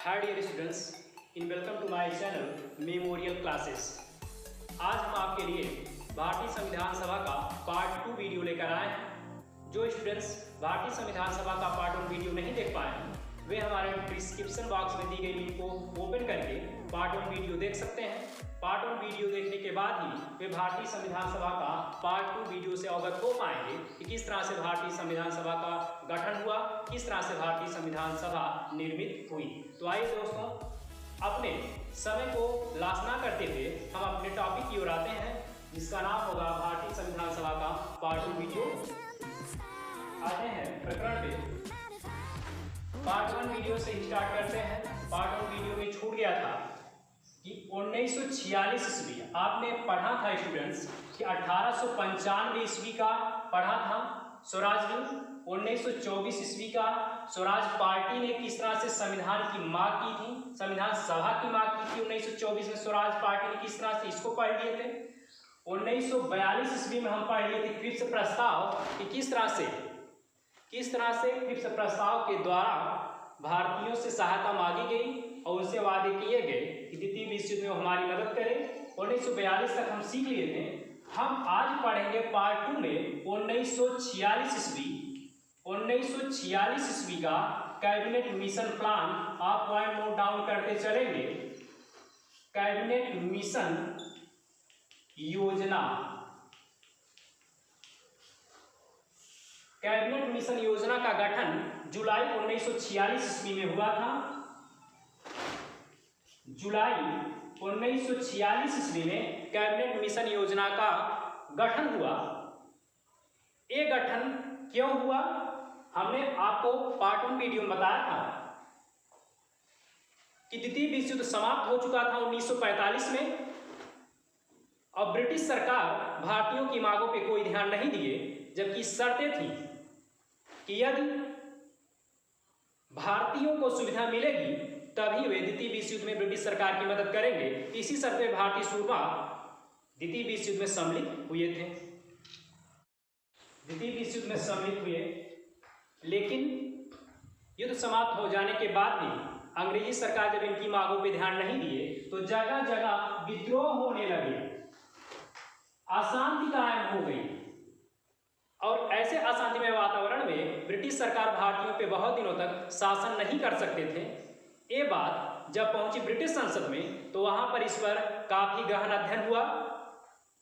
Hi dear students, in welcome to my channel memorial classes. आज हम आपके लिए भारतीय संविधान सभा का पार्ट 2 वीडियो लेकर आए हैं। जो स्टूडेंट्स भारतीय संविधान सभा का पार्ट 1 वीडियो नहीं देख पाए हैं वे हमारे डिस्क्रिप्शन बॉक्स में दी गई लिंक को ओपन करके पार्ट 1 वीडियो देख सकते हैं। पार्ट 1 वीडियो देखने के बाद ही वे भारतीय संविधान सभा का पार्ट 2 वीडियो से अवगत हो पाएंगे कि किस तरह से भारतीय संविधान सभा का गठन हुआ, किस तरह से भारतीय संविधान सभा निर्मित हुई। तो आइए दोस्तों, अपने समय को लॉस ना करते हुए हम अपने टॉपिक की ओर आते हैं, जिसका नाम होगा भारतीय संविधान सभा का पार्ट 2 वीडियो। आते हैं प्रकरण पे। पार्ट 1 वीडियो से स्टार्ट करते हैं। पार्ट 1 वीडियो में छूट गया था कि 1946 ईस्वी आपने पढ़ा था स्टूडेंट्स कि 1895 ईस्वी का पढ़ा था स्वराज बिल। 1924 ईस्वी का स्वराज पार्टी ने किस तरह से संविधान की मांग की थी, संविधान सभा की मांग की थी 1924 में स्वराज पार्टी ने किस तरह से, इसको पढ़ लिए थे। 1942 ईस्वी में हम पढ़ लिए थे क्रिप्स प्रस्ताव कि किस तरह से क्रिप्स प्रस्ताव के द्वारा भारतीयों से सहायता मांगी गई और उनसे वादे किए गए कि द्वितीय विश्व युद्ध में हमारी मदद करें। 1942 तक हम सीख लिए थे। हम आज पढ़ेंगे पार्ट 2 में 1946 ईस्वी का कैबिनेट मिशन प्लान। आप पॉइंट नोट डाउन करते चलेंगे। कैबिनेट मिशन योजना, कैबिनेट मिशन योजना का गठन जुलाई 1946 ईस्वी में हुआ था। जुलाई 1946 ईस्वी में कैबिनेट मिशन योजना का गठन हुआ। ये गठन क्यों हुआ, हमने आपको पार्ट 1 वीडियो में बताया था कि द्वितीय विश्व युद्ध समाप्त हो चुका था 1945 में और ब्रिटिश सरकार भारतीयों की मांगों पे कोई ध्यान नहीं दिए, जबकि शर्तें थी कि यदि भारतीयों को सुविधा मिलेगी तभी वे द्वितीय विश्व युद्ध में ब्रिटिश सरकार की मदद करेंगे। इसी शर्त पे भारतीय सूरबा द्वितीय विश्व युद्ध में सम्मिलित हुए थे, द्वितीय विश्व युद्ध में सम्मिलित हुए। लेकिन युद्ध समाप्त हो जाने के बाद भी अंग्रेजी सरकार जब इनकी मांगों पे ध्यान नहीं दिए तो जगह जगह विद्रोह होने लगे, अशांति कायम हो गई और ऐसे अशांतिमय वातावरण में ब्रिटिश सरकार भारतीयों पे बहुत दिनों तक शासन नहीं कर सकते थे। ये बात जब पहुंची ब्रिटिश संसद में तो वहां पर इस पर काफी गहन अध्ययन हुआ।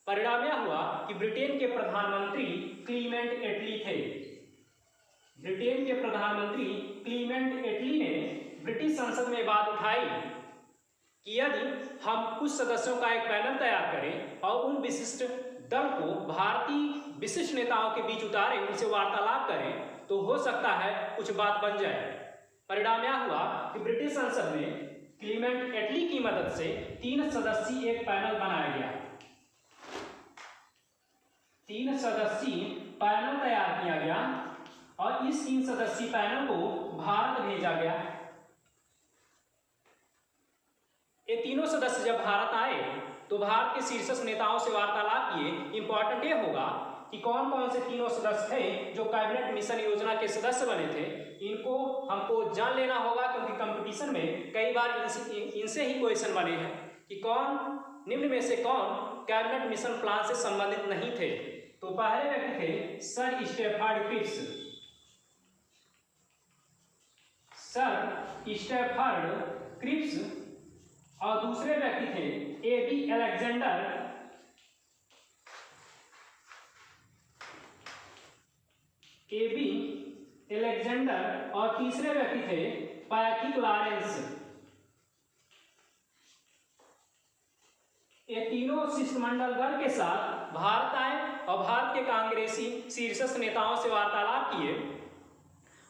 परिणाम यह हुआ कि ब्रिटेन के प्रधानमंत्री क्लीमेंट एटली थे। ब्रिटेन के प्रधानमंत्री क्लीमेंट एटली ने ब्रिटिश संसद में बात उठाई कि यदि हम कुछ सदस्यों का एक पैनल तैयार करें और उन विशिष्ट दल को भारतीय विशिष्ट नेताओं के बीच उतारें, उनसे वार्तालाप करें तो हो सकता है कुछ बात बन जाए। परिणाम यह हुआ कि ब्रिटिश संसद में क्लीमेंट एटली की मदद से 3 सदस्यीय एक पैनल बनाया गया। 3 सदस्यीय पैनल तैयार किया गया और इस 3 सदस्यीय पैनल को भारत भेजा गया। ये तीनों सदस्य जब भारत आए तो भारत के शीर्षस्थ नेताओं से वार्तालाप किए। इंपॉर्टेंट ये होगा कि कौन कौन से तीनों सदस्य थे जो कैबिनेट मिशन योजना के सदस्य बने थे, इनको हमको जान लेना होगा, क्योंकि कंपटीशन में कई बार इनसे ही क्वेश्चन बने हैं कि कौन निम्न में से कौन कैबिनेट मिशन प्लान से संबंधित नहीं थे। तो पहले व्यक्ति थे sir Stafford Cripps. Sir Stafford Cripps और दूसरे व्यक्ति थे एबी अलेक्जेंडर। एबी अलेक्जेंडर और तीसरे व्यक्ति थे पैट्रिक लॉरेंस। ये तीनों शिष्टमंडल दल के साथ भारत आए और भारत के कांग्रेसी शीर्षस्थ नेताओं से वार्तालाप किए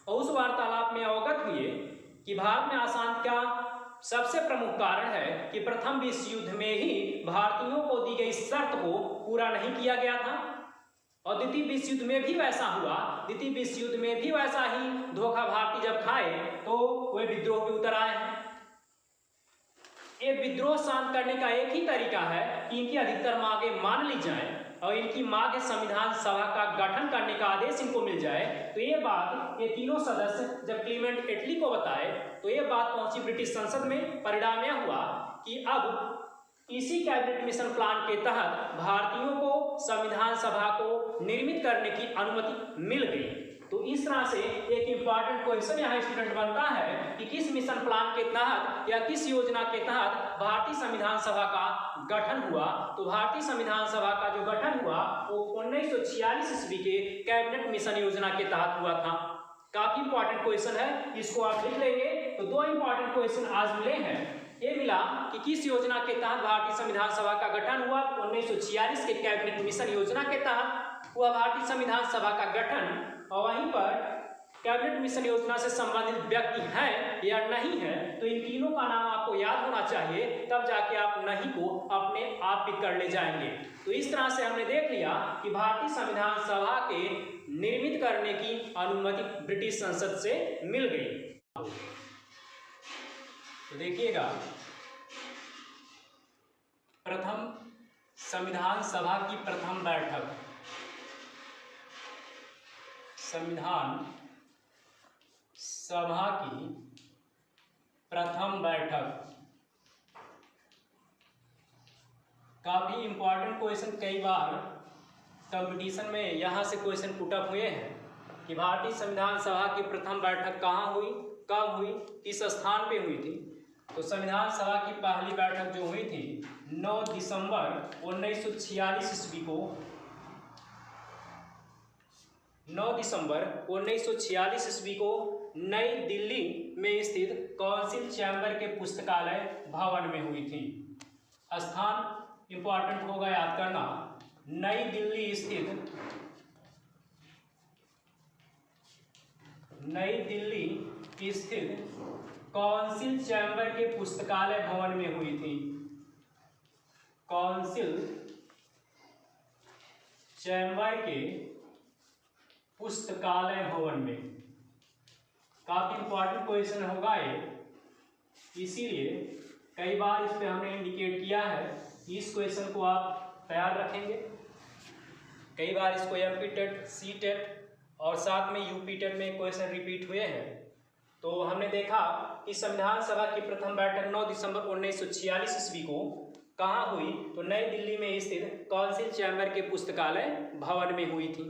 और उस वार्तालाप में अवगत हुए कि भारत में अशांति का सबसे प्रमुख कारण है कि प्रथम विश्व युद्ध में ही भारतीयों को दी गई शर्त को पूरा नहीं किया गया था और द्वितीय विश्व युद्ध में भी वैसा हुआ। द्वितीय विश्व युद्ध में भी वैसा ही धोखा भारतीय जब खाए तो वे विद्रोह पे उतर आए हैं। ये विद्रोह शांत करने का एक ही तरीका है कि इनकी अधिकतर मांगे मान ली जाएं और इनकी मांग है संविधान सभा का गठन करने का आदेश इनको मिल जाए, तो ये बात ये तीनों सदस्य जब क्लीमेंट एटली को बताए तो ये बात पहुंची ब्रिटिश संसद में। परिणाम यह हुआ कि अब इसी कैबिनेट मिशन प्लान के तहत भारतीयों को संविधान सभा को निर्मित करने की अनुमति मिल गई। तो इस तरह से एक इम्पॉर्टेंट क्वेश्चन यहाँ स्टूडेंट बनता है कि किस मिशन प्लान के तहत या किस योजना के तहत भारतीय संविधान सभा का गठन हुआ। तो भारतीय संविधान सभा का जो गठन हुआ वो 1946 ईस्वी के कैबिनेट मिशन योजना के तहत हुआ था। काफी इंपॉर्टेंट क्वेश्चन है, इसको आप लिख लेंगे। तो दो इंपॉर्टेंट क्वेश्चन आज मिले हैं। ये मिला कि किस योजना के तहत भारतीय संविधान सभा का गठन हुआ, 1946 के कैबिनेट मिशन योजना के तहत हुआ भारतीय संविधान सभा का गठन, और वहीं पर कैबिनेट मिशन योजना से संबंधित व्यक्ति हैं या नहीं है। तो इन तीनों का नाम आपको याद होना चाहिए, तब जाके आप नहीं को अपने आप पिक कर ले जाएंगे। तो इस तरह से हमने देख लिया कि भारतीय संविधान सभा के निर्मित करने की अनुमति ब्रिटिश संसद से मिल गई। तो देखिएगा, प्रथम संविधान सभा की प्रथम बैठक, संविधान सभा की प्रथम बैठक, काफी इंपॉर्टेंट क्वेश्चन, कई बार कंपटीशन में यहाँ से क्वेश्चन पुटअप हुए हैं कि भारतीय संविधान सभा की प्रथम बैठक कहाँ हुई, कब हुई, किस स्थान पे हुई थी। तो संविधान सभा की पहली बैठक जो हुई थी 9 दिसंबर 1946 ईस्वी को, 9 दिसंबर 1946 ईस्वी को नई दिल्ली में स्थित काउंसिल चैम्बर के पुस्तकालय भवन में हुई थी। स्थान इंपॉर्टेंट होगा याद करना, नई दिल्ली स्थित, नई दिल्ली स्थित काउंसिल चैम्बर के पुस्तकालय भवन में हुई थी। काउंसिल चैम्बर के पुस्तकालय भवन में, काफी इंपॉर्टेंट क्वेश्चन होगा ये, इसीलिए कई बार इस पे हमने इंडिकेट किया है। इस क्वेश्चन को आप तैयार रखेंगे। कई बार इसको एमपी टेट, सी टेट और साथ में यूपी टेट में क्वेश्चन रिपीट हुए हैं। तो हमने देखा कि संविधान सभा की प्रथम बैठक 9 दिसंबर 1946 ईस्वी को कहाँ हुई, तो नई दिल्ली में स्थित काउंसिल चैम्बर के पुस्तकालय भवन में हुई थी।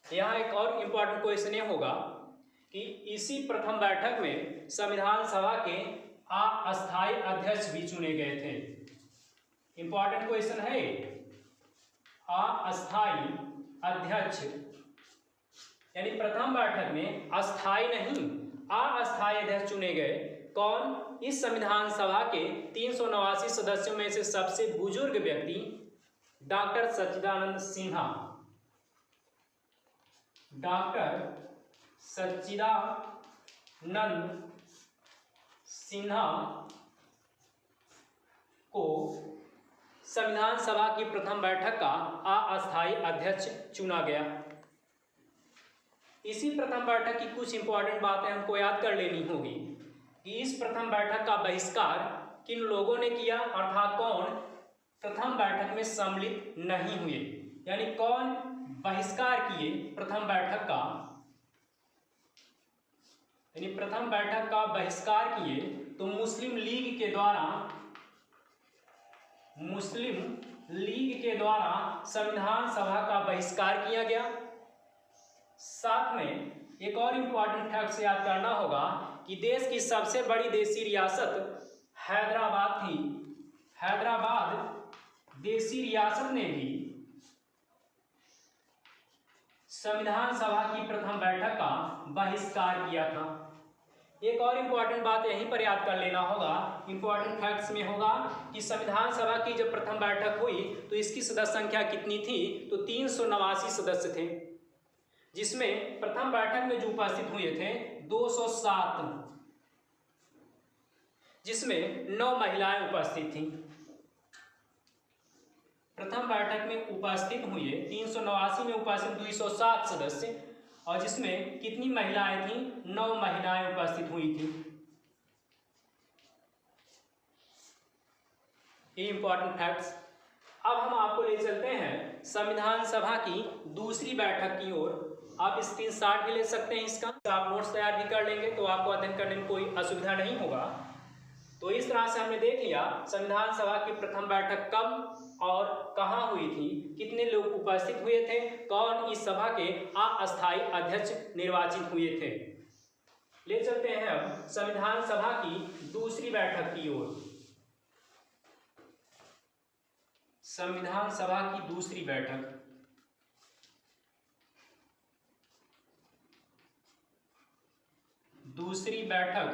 यहाँ एक और इम्पॉर्टेंट क्वेश्चन ये होगा कि इसी प्रथम बैठक में संविधान सभा के अस्थायी अध्यक्ष भी चुने गए थे। इम्पॉर्टेंट क्वेश्चन है, अस्थायी अध्यक्ष, यानी प्रथम बैठक में अस्थायी नहीं अस्थायी अध्यक्ष चुने गए। कौन? इस संविधान सभा के 389 सदस्यों में से सबसे बुजुर्ग व्यक्ति डॉक्टर सच्चिदानंद सिन्हा, डॉक्टर सच्चिदानंद सिन्हा को संविधान सभा की प्रथम बैठक का अस्थायी अध्यक्ष चुना गया। इसी प्रथम बैठक की कुछ इंपॉर्टेंट बातें हमको याद कर लेनी होगी कि इस प्रथम बैठक का बहिष्कार किन लोगों ने किया, अर्थात कौन प्रथम बैठक में सम्मिलित नहीं हुए, यानी कौन बहिष्कार किए प्रथम बैठक का, यानी प्रथम बैठक का बहिष्कार किए। तो मुस्लिम लीग के द्वारा संविधान सभा का बहिष्कार किया गया। साथ में एक और इम्पॉर्टेंट फैक्ट से याद करना होगा कि देश की सबसे बड़ी देशी रियासत हैदराबाद थी। हैदराबाद देशी रियासत ने भी संविधान सभा की प्रथम बैठक का बहिष्कार किया था। एक और इम्पॉर्टेंट बात यहीं पर याद कर लेना होगा, इम्पॉर्टेंट फैक्ट्स में होगा कि संविधान सभा की जब प्रथम बैठक हुई तो इसकी सदस्य संख्या कितनी थी, तो 389 सदस्य थे, जिसमें प्रथम बैठक में जो उपस्थित हुए थे 207, जिसमें 9 महिलाएं उपस्थित थीं। प्रथम बैठक में उपस्थित हुए 389 में उपस्थित 207 सदस्य, और जिसमें कितनी महिलाएं थीं, 9 महिलाएं उपस्थित हुई थी। ये इंपॉर्टेंट फैक्ट्स अब हम आपको ले चलते हैं संविधान सभा की दूसरी बैठक की ओर। आप स्क्रीनशॉट भी ले सकते हैं इसका, आप नोट्स तैयार भी कर लेंगे तो आपको अध्ययन करने में कोई असुविधा नहीं होगा। तो इस तरह से हमने देख लिया संविधान सभा की प्रथम बैठक कब और कहाँ हुई थी, कितने लोग उपस्थित हुए थे, कौन इस सभा के अस्थायी अध्यक्ष निर्वाचित हुए थे। ले चलते हैं अब संविधान सभा की दूसरी बैठक की ओर। संविधान सभा की दूसरी बैठक, दूसरी बैठक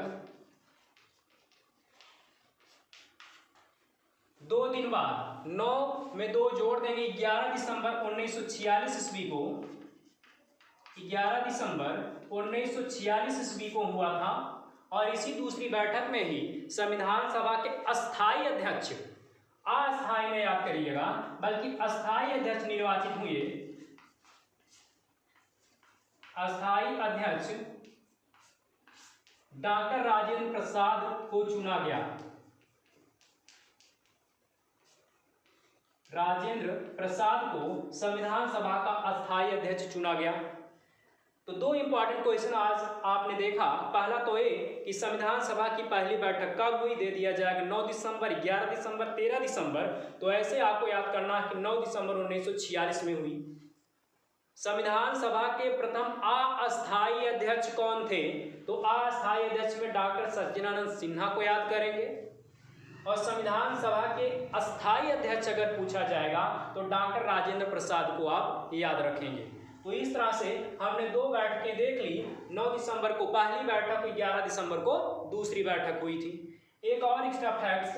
2 दिन बाद 9 में 2 जोड़ देंगे 11 दिसंबर 1946 ईस्वी को, 11 दिसंबर 1946 ईस्वी को हुआ था। और इसी दूसरी बैठक में ही संविधान सभा के अस्थायी अध्यक्ष, अस्थायी में याद करिएगा बल्कि अस्थायी अध्यक्ष निर्वाचित हुए। अस्थायी अध्यक्ष डॉक्टर राजेंद्र प्रसाद को चुना गया। राजेंद्र प्रसाद को संविधान सभा का अस्थायी अध्यक्ष चुना गया। तो 2 इंपॉर्टेंट क्वेश्चन आज आपने देखा। पहला तो ये कि संविधान सभा की पहली बैठक कब हुई, दे दिया जाएगा 9 दिसंबर, 11 दिसंबर, 13 दिसंबर। तो ऐसे आपको याद करना है कि 9 दिसंबर 1946 में हुई। संविधान सभा के प्रथम अस्थायी अध्यक्ष कौन थे, तो अस्थायी अध्यक्ष में डॉक्टर सज्जनानंद सिन्हा को याद करेंगे। और संविधान सभा के अस्थायी अध्यक्ष अगर पूछा जाएगा तो डॉक्टर राजेंद्र प्रसाद को आप याद रखेंगे। तो इस तरह से हमने 2 बैठकें देख ली। 9 दिसंबर को पहली बैठक हुई, 11 दिसंबर को दूसरी बैठक हुई थी। एक और एक्स्ट्रा फैक्ट्स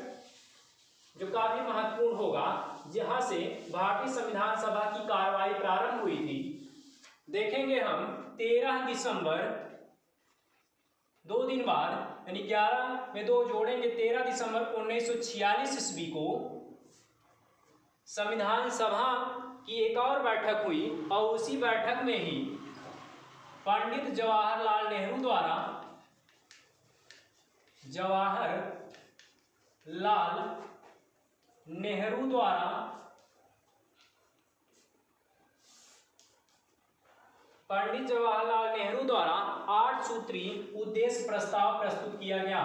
जो काफी महत्वपूर्ण होगा, जहां से भारतीय संविधान सभा की कार्रवाई प्रारंभ हुई थी, देखेंगे हम 13 दिसंबर 2 दिन बाद, यानी 11 में 2 जोड़ेंगे 13 दिसंबर 1946 ईस्वी को संविधान सभा की एक और बैठक हुई। और उसी बैठक में ही पंडित जवाहरलाल नेहरू द्वारा, पंडित जवाहरलाल नेहरू द्वारा 8 सूत्री उद्देश्य प्रस्ताव प्रस्तुत किया गया।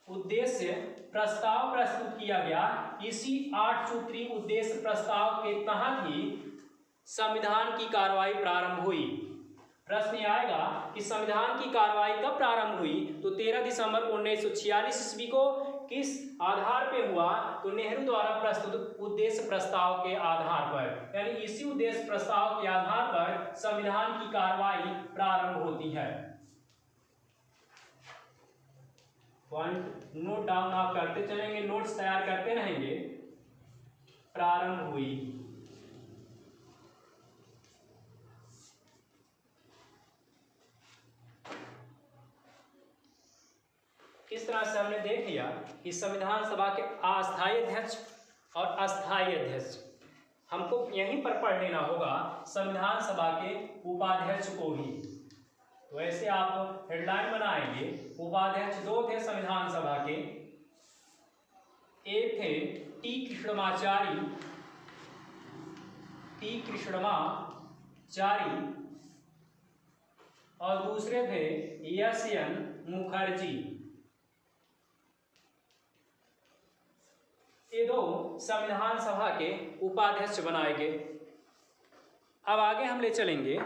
उद्देश्य प्रस्ताव प्रस्तुत किया गया। इसी 8 सूत्री उद्देश्य प्रस्ताव के तहत ही संविधान की कार्रवाई प्रारंभ हुई। प्रश्न आएगा कि संविधान की कार्रवाई कब प्रारंभ हुई, तो 13 दिसंबर 1946 ईस्वी को। किस आधार पे हुआ, तो नेहरू द्वारा प्रस्तुत उद्देश्य प्रस्ताव के आधार पर, यानी इसी उद्देश्य प्रस्ताव के आधार पर संविधान की कार्रवाई प्रारंभ होती है। पॉइंट नोट डाउन आप करते चलेंगे, नोट्स तैयार करते रहेंगे। प्रारंभ हुई, इस तरह से हमने देख लिया कि संविधान सभा के अस्थायी अध्यक्ष और अस्थायी अध्यक्ष हमको यहीं पर पढ़ लेना होगा, संविधान सभा के उपाध्यक्ष को ही। तो ऐसे आप हेडलाइन बनाएंगे। उपाध्यक्ष 2 थे संविधान सभा के, एक थे टी कृष्णमाचारी और दूसरे थे एस.एन. मुखर्जी। ये 2 संविधान सभा के उपाध्यक्ष बनाए गए। अब आगे हम ले चलेंगे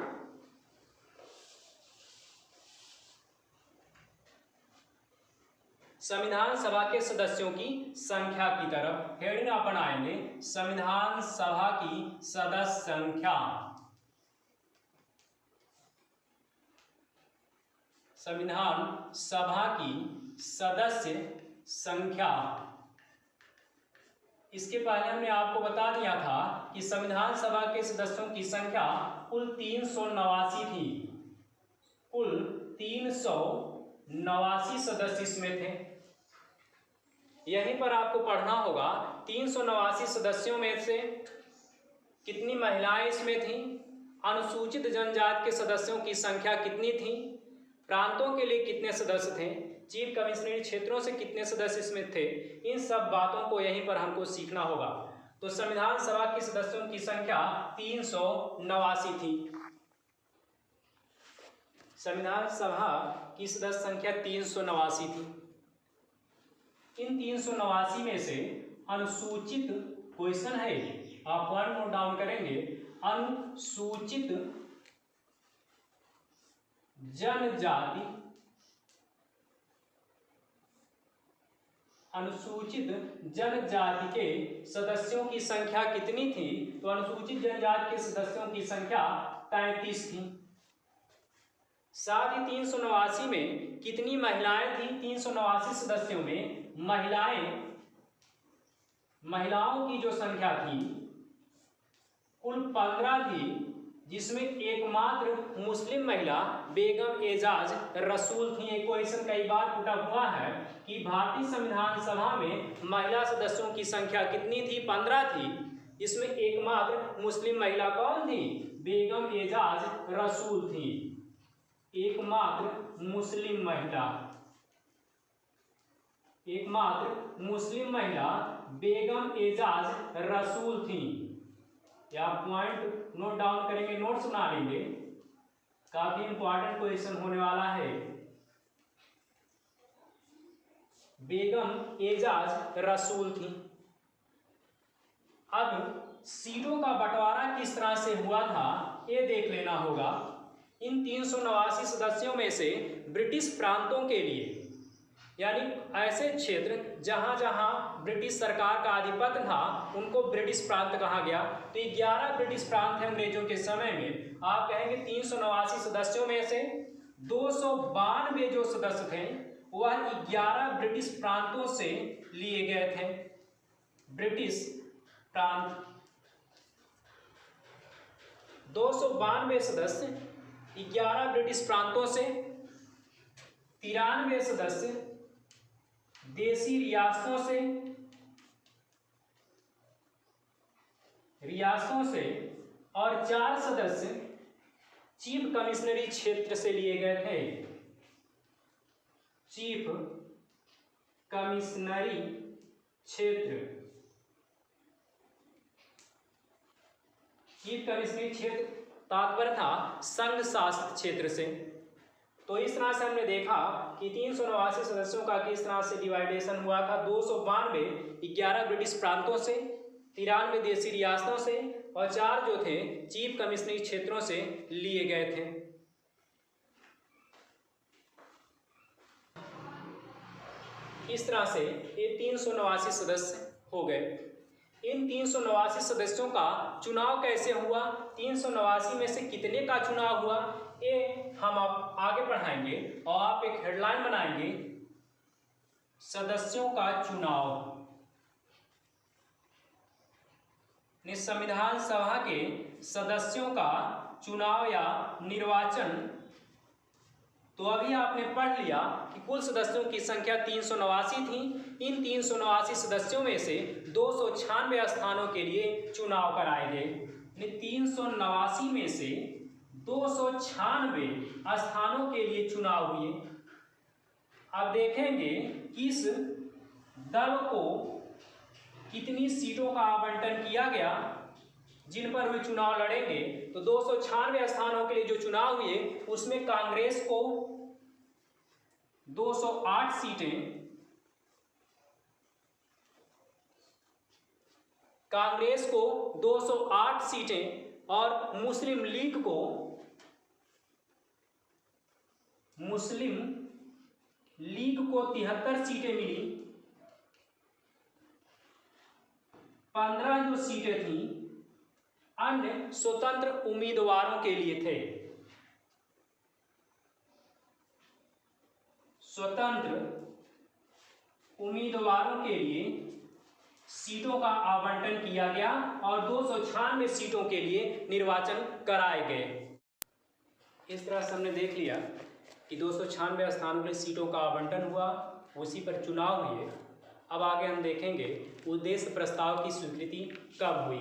संविधान सभा के सदस्यों की संख्या की तरफ। हेडिंग आप बनाएंगे संविधान सभा की सदस्य संख्या। संविधान सभा की सदस्य संख्या। इसके पहले हमने आपको बता दिया था कि संविधान सभा के सदस्यों की संख्या कुल 389 थी। कुल 389 सदस्य इसमें थे। यहीं पर आपको पढ़ना होगा 389 सदस्यों में से कितनी महिलाएं इसमें थीं, अनुसूचित जनजाति के सदस्यों की संख्या कितनी थी, प्रांतों के लिए कितने सदस्य थे, चीफ कमिश्नरी क्षेत्रों से कितने सदस्य इसमें थे, इन सब बातों को यहीं पर हमको सीखना होगा। तो संविधान सभा के सदस्यों की संख्या 389 थी। संविधान सभा की सदस्य संख्या 389 थी। इन 389 में से अनुसूचित क्वेश्चन है, आप पॉइंट नोट डाउन करेंगे, अनुसूचित जनजाति, अनुसूचित जनजाति के सदस्यों की संख्या कितनी थी? तो अनुसूचित जनजाति के सदस्यों की संख्या 33 थी। साथ ही 389 में कितनी महिलाएं थी? 389 सदस्यों में महिलाओं की जो संख्या थी कुल 15 थी, जिसमें एकमात्र मुस्लिम महिला बेगम एजाज रसूल थी। एक क्वेश्चन कई बार पूछा हुआ है कि भारतीय संविधान सभा में महिला सदस्यों की संख्या कितनी थी? 15 थी। इसमें एकमात्र मुस्लिम महिला कौन थी? बेगम एजाज रसूल थी। एकमात्र मुस्लिम महिला बेगम एजाज रसूल थी। या पॉइंट नोट डाउन करेंगे, नोट्स बना लेंगे, काफी इंपॉर्टेंट क्वेश्चन होने वाला है। बेगम एजाज रसूल थी। अब सीटों का बंटवारा किस तरह से हुआ था ये देख लेना होगा। इन 389 सदस्यों में से ब्रिटिश प्रांतों के लिए, यानी ऐसे क्षेत्र जहां जहां ब्रिटिश सरकार का आधिपत्य था उनको ब्रिटिश प्रांत कहा गया। तो 11 ब्रिटिश प्रांत थे अंग्रेजों के समय में। आप कहेंगे 389 सदस्यों में से 292 जो सदस्य थे वह 11 ब्रिटिश प्रांतों से लिए गए थे। ब्रिटिश प्रांत 292 सदस्य 11 ब्रिटिश प्रांतों से, 93 सदस्य देसी रियासतों से और 4 सदस्य चीफ कमिश्नरी क्षेत्र से लिए गए थे। चीफ कमिश्नरी क्षेत्र, चीफ कमिश्नरी क्षेत्र तात्पर्य था संघ शासित क्षेत्र से। तो इस तरह से हमने देखा कि 389 सदस्यों का किस तरह से डिवाइडेशन हुआ था। 292 11 ब्रिटिश प्रांतों से, 93 देसी रियासतों से और 4 जो थे चीफ कमिश्नरी क्षेत्रों से लिए गए थे। इस तरह से ये 389 सदस्य हो गए। इन 389 सदस्यों का चुनाव कैसे हुआ, 389 में से कितने का चुनाव हुआ, ये हम आप आगे पढ़ाएंगे और आप एक हेडलाइन बनाएंगे, सदस्यों का चुनाव। संविधान सभा के सदस्यों का चुनाव या निर्वाचन। तो अभी आपने पढ़ लिया कि कुल सदस्यों की संख्या 389 थी। इन 389 सदस्यों में से 296 स्थानों के लिए चुनाव कराए गए। 389 में से 296 स्थानों के लिए चुनाव हुए। अब देखेंगे किस दल को कितनी सीटों का आवंटन किया गया जिन पर वे चुनाव लड़ेंगे। तो 296 स्थानों के लिए जो चुनाव हुए उसमें कांग्रेस को 208 सीटें, कांग्रेस को 208 सीटें और मुस्लिम लीग को 73 सीटें मिली। 15 जो सीटें थी अन्य स्वतंत्र उम्मीदवारों के लिए थे। स्वतंत्र उम्मीदवारों के लिए सीटों का आवंटन किया गया और 296 सीटों के लिए निर्वाचन कराए गए। इस तरह से हमने देख लिया कि 296 स्थानों के लिए सीटों का आवंटन हुआ, उसी पर चुनाव हुए। अब आगे हम देखेंगे उद्देश्य प्रस्ताव की स्वीकृति कब हुई।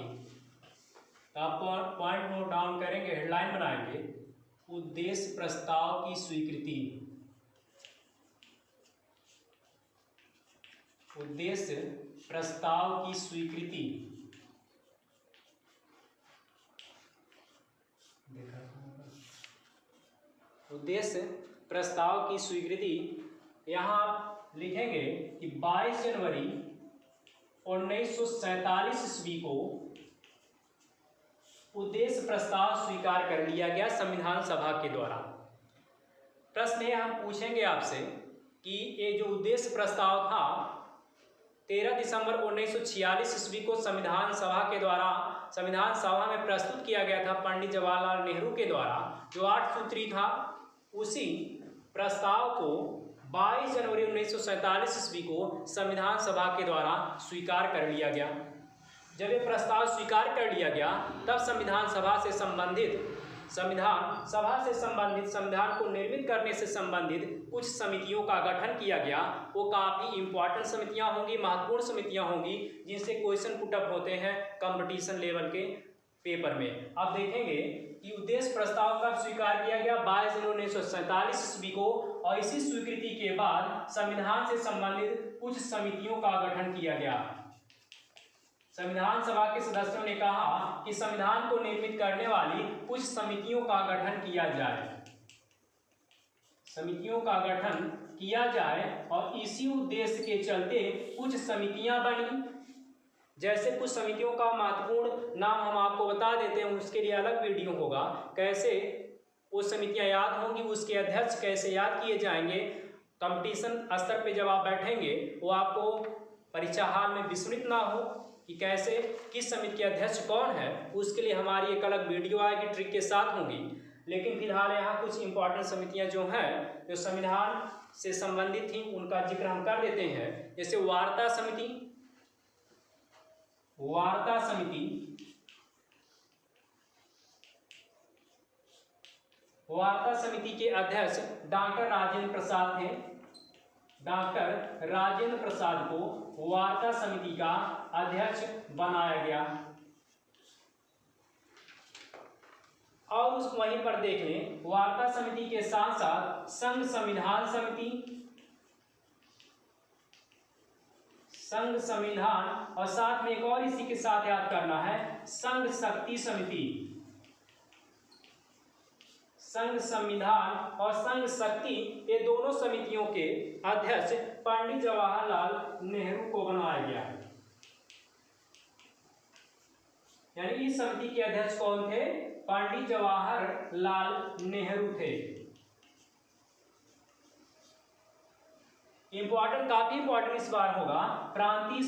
तो आप पॉइंट नोट डाउन करेंगे, हेडलाइन बनाएंगे, उद्देश्य प्रस्ताव की स्वीकृति। उद्देश्य प्रस्ताव की स्वीकृति उद्देश्य प्रस्ताव की स्वीकृति। यहाँ आप लिखेंगे कि 22 जनवरी 1947 ईस्वी को उद्देश्य प्रस्ताव स्वीकार कर लिया गया संविधान सभा के द्वारा। प्रश्न ये हम पूछेंगे आपसे कि ये जो उद्देश्य प्रस्ताव था 13 दिसंबर 1946 ईस्वी को संविधान सभा के द्वारा संविधान सभा में प्रस्तुत किया गया था पंडित जवाहरलाल नेहरू के द्वारा, जो 8 सूत्री था। उसी प्रस्ताव को 22 जनवरी 1947 ईस्वी को संविधान सभा के द्वारा स्वीकार कर लिया गया। जब ये प्रस्ताव स्वीकार कर लिया गया तब संविधान सभा से संविधान को निर्मित करने से संबंधित कुछ समितियों का गठन किया गया। वो काफ़ी इंपॉर्टेंट समितियां होंगी, महत्वपूर्ण समितियां होंगी, जिनसे क्वेश्चन पुटअप होते हैं कंपटीशन लेवल के पेपर में। अब देखेंगे कि उद्देश्य प्रस्ताव कब स्वीकार किया गया, 22 जनवरी 1947 ईस्वी को, और इसी स्वीकृति के बाद संविधान से संबंधित कुछ समितियों का गठन किया गया। संविधान सभा के सदस्यों ने कहा कि संविधान को निर्मित करने वाली कुछ समितियों का गठन किया जाए, समितियों का गठन किया जाए, और इसी उद्देश्य के चलते कुछ समितियां बनी। जैसे कुछ समितियों का महत्वपूर्ण नाम हम आपको बता देते हैं, उसके लिए अलग वीडियो होगा। कैसे वो समितियां याद होंगी, उसके अध्यक्ष कैसे याद किए जाएंगे, कंपटीशन स्तर पे जब आप बैठेंगे वो आपको परीक्षा हाल में विस्मृत ना हो कि कैसे किस समिति के अध्यक्ष कौन है। उसके लिए हमारी एक अलग वीडियो आएगी, ट्रिक के साथ होगी। लेकिन फिलहाल यहाँ कुछ इंपॉर्टेंट समितियाँ जो हैं, जो संविधान से संबंधित थी, उनका जिक्र हम कर देते हैं। जैसे वार्ता समिति के अध्यक्ष डॉक्टर राजेंद्र प्रसाद थे। डॉक्टर राजेंद्र प्रसाद को वार्ता समिति का अध्यक्ष बनाया गया। और उस वहीं पर देख लें, वार्ता समिति के साथ साथ संघ संविधान और साथ में एक और इसी के साथ याद करना है, संघ संविधान और संघ शक्ति, ये दोनों समितियों के अध्यक्ष पंडित जवाहरलाल नेहरू को बनाया गया है। यानी इस समिति के अध्यक्ष कौन थे? पंडित जवाहरलाल नेहरू थे। इंपॉर्टेंट, काफी इंपॉर्टेंट इस बार होगा प्रांतीय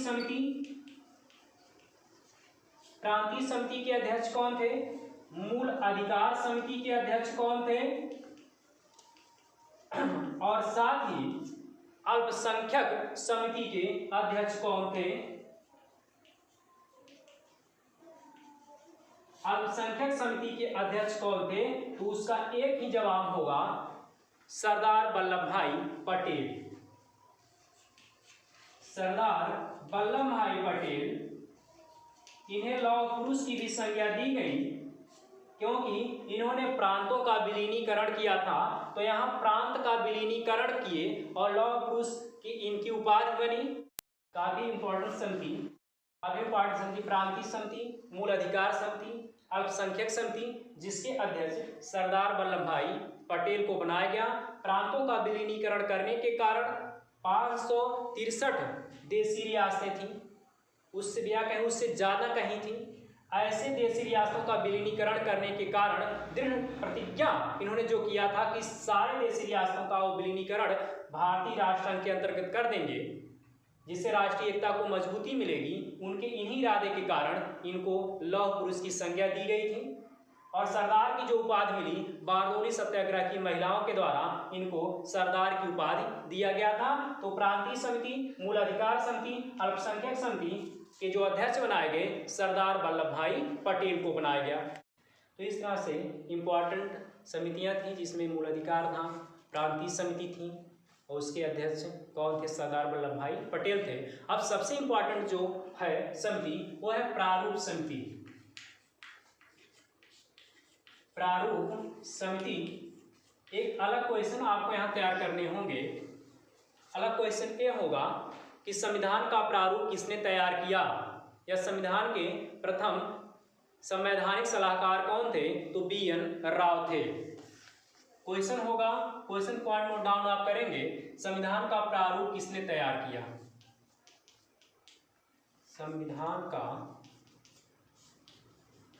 समिति के अध्यक्ष कौन थे? मूल अधिकार समिति के अध्यक्ष कौन थे? और साथ ही अल्पसंख्यक समिति के अध्यक्ष कौन थे? अल्पसंख्यक समिति के अध्यक्ष कौन थे? तो उसका एक ही जवाब होगा, सरदार वल्लभ भाई पटेल। सरदार वल्लभ भाई पटेल, इन्हें लौह पुरुष की भी संज्ञा दी गई क्योंकि इन्होंने प्रांतों का विलीनीकरण किया था। तो यहाँ प्रांत का विलीनीकरण किए और लौह पुरुष की इनकी उपाधि बनी। काफी इंपॉर्टेंट समिति, प्रांतीय समिति, मूल अधिकार समिति, अल्पसंख्यक समिति, जिसके अध्यक्ष सरदार वल्लभ भाई पटेल को बनाया गया। प्रांतों का विलीनीकरण करने के कारण 563 देशी रियासतें थीं, उससे ज़्यादा कहीं थीं। ऐसे देशी रियासतों का विलीनीकरण करने के कारण दृढ़ प्रतिज्ञा इन्होंने जो किया था कि सारे देशी रियासतों का वो विलीनीकरण भारतीय राष्ट्र संघ के अंतर्गत कर देंगे, जिससे राष्ट्रीय एकता को मजबूती मिलेगी। उनके इन्हीं इरादे के कारण इनको लौह पुरुष की संज्ञा दी गई थी। और सरदार की जो उपाधि मिली, बारदोली सत्याग्रह की महिलाओं के द्वारा इनको सरदार की उपाधि दिया गया था। तो प्रांतीय समिति, मूल अधिकार समिति, अल्पसंख्यक समिति के जो अध्यक्ष बनाए गए, सरदार वल्लभ भाई पटेल को बनाया गया। तो इस तरह से इम्पॉर्टेंट समितियां थी, जिसमें मूल अधिकार था, प्रांतीय समिति थी और उसके अध्यक्ष कौन थे? सरदार वल्लभ भाई पटेल थे। अब सबसे इम्पॉर्टेंट जो है समिति, वो है प्रारूप समिति। प्रारूप समिति, एक अलग क्वेश्चन आपको यहाँ तैयार करने होंगे। अलग क्वेश्चन ये होगा कि संविधान का प्रारूप किसने तैयार किया या संविधान के प्रथम संवैधानिक सलाहकार कौन थे? तो BN राव थे। क्वेश्चन होगा, क्वेश्चन पॉइंट नोट डाउन आप करेंगे, संविधान का प्रारूप किसने तैयार किया? संविधान का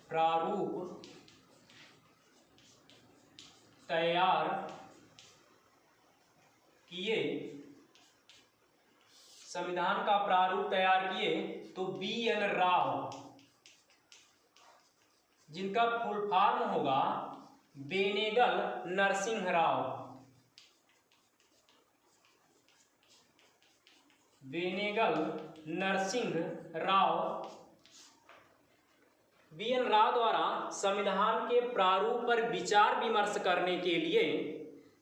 प्रारूप तैयार किए, संविधान का प्रारूप तैयार किए तो BN राव, जिनका फुल फॉर्म होगा बेनेगल नरसिंह राव। बेनेगल नरसिंह राव, BN राव द्वारा संविधान के प्रारूप पर विचार विमर्श करने के लिए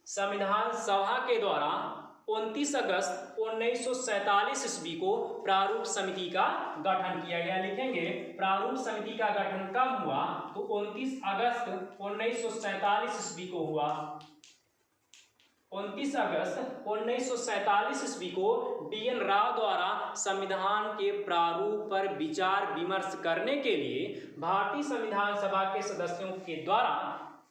संविधान सभा के द्वारा 29 अगस्त 1947 ईस्वी को प्रारूप समिति का गठन किया गया। लिखेंगे प्रारूप समिति का गठन कब हुआ? तो 29 अगस्त 1947 ईस्वी को हुआ। 29 अगस्त 1947 ईस्वी को BN राव द्वारा संविधान के प्रारूप पर विचार विमर्श करने के लिए भारतीय संविधान सभा के सदस्यों के द्वारा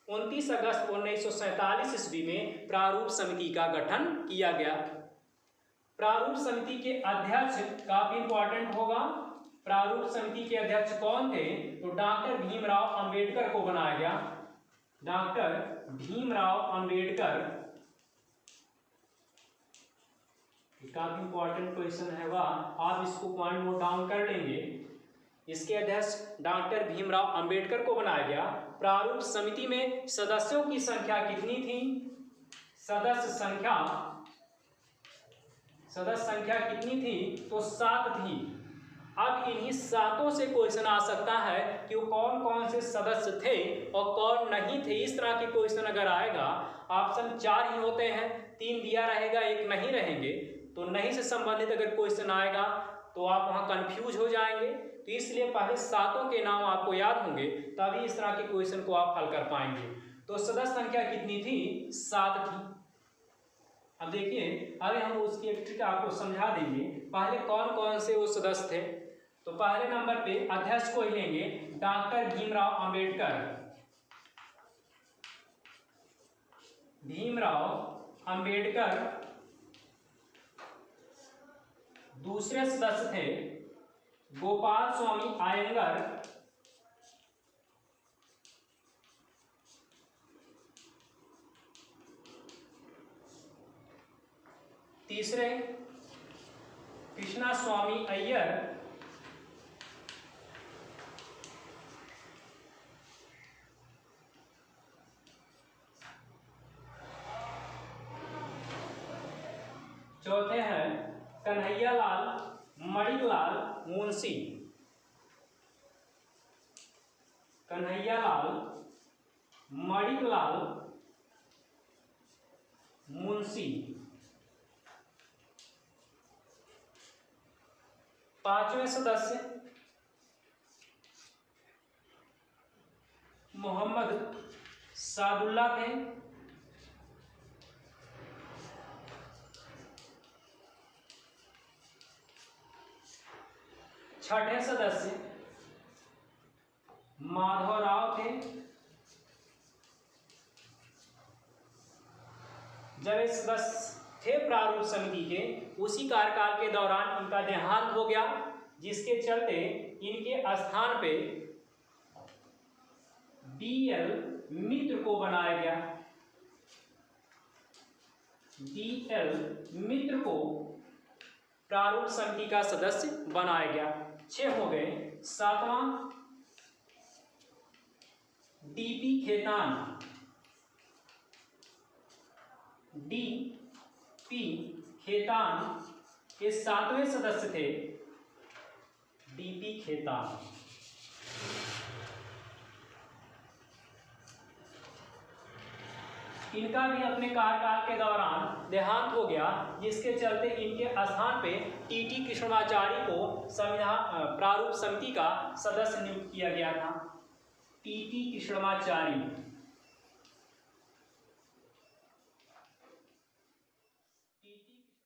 29 अगस्त 1947 ईस्वी में प्रारूप समिति का गठन किया गया। प्रारूप समिति के अध्यक्ष काफी इंपॉर्टेंट होगा। प्रारूप समिति के अध्यक्ष कौन थे? तो डॉक्टर भीमराव अंबेडकर को बनाया गया। डॉक्टर भीमराव अंबेडकर, काफी इंपॉर्टेंट क्वेश्चन है वह, आप इसको पॉइंट नोट डाउन कर लेंगे। इसके अध्यक्ष डॉक्टर भीमराव अंबेडकर को बनाया गया। प्रारूप समिति में सदस्यों की संख्या कितनी थी? सदस्य संख्या कितनी थी? तो 7 थी। अब इन्हीं 7 से क्वेश्चन आ सकता है कि वो कौन कौन से सदस्य थे और कौन नहीं थे। इस तरह के क्वेश्चन अगर आएगा, ऑप्शन 4 ही होते हैं, 3 दिया रहेगा, 1 नहीं रहेंगे, तो नहीं से संबंधित अगर क्वेश्चन आएगा तो आप वहां कंफ्यूज हो जाएंगे। तो इसलिए पहले 7 के नाम आपको याद होंगे, तभी इस तरह के क्वेश्चन को आप हल कर पाएंगे। तो सदस्य संख्या कितनी थी? 7 थी। अब देखिए, अभी हम उसकी एक ट्रिक आपको समझा देंगे। पहले कौन कौन से वो सदस्य थे? तो पहले नंबर पे अध्यक्ष को ही लेंगे, डॉक्टर भीमराव अंबेडकर। भीमराव अंबेडकर। दूसरे सदस्य थे गोपाल स्वामी अयंगर। तीसरे कृष्णा स्वामी अय्यर। चौथे हैं कन्हैयालाल मणिकलाल मुंशी। कन्हैयालाल मणिकलाल मुंशी। पांचवें सदस्य मोहम्मद सादुल्ला थे। छठे सदस्य माधवराव थे। जब ये सदस्य थे प्रारूप समिति के, उसी कार्यकाल के दौरान इनका देहांत हो गया, जिसके चलते इनके स्थान पे BL मित्र को बनाया गया। BL मित्र को प्रारूप समिति का सदस्य बनाया गया। 6 हो गए। 7वां DP खेतान। DP खेतान के 7वें सदस्य थे DP खेतान। इनका भी अपने कार्यकाल के दौरान देहांत हो गया, जिसके चलते इनके स्थान पे TT कृष्णमाचारी को संविधान प्रारूप समिति का सदस्य नियुक्त किया गया था। TT कृष्णमाचारी।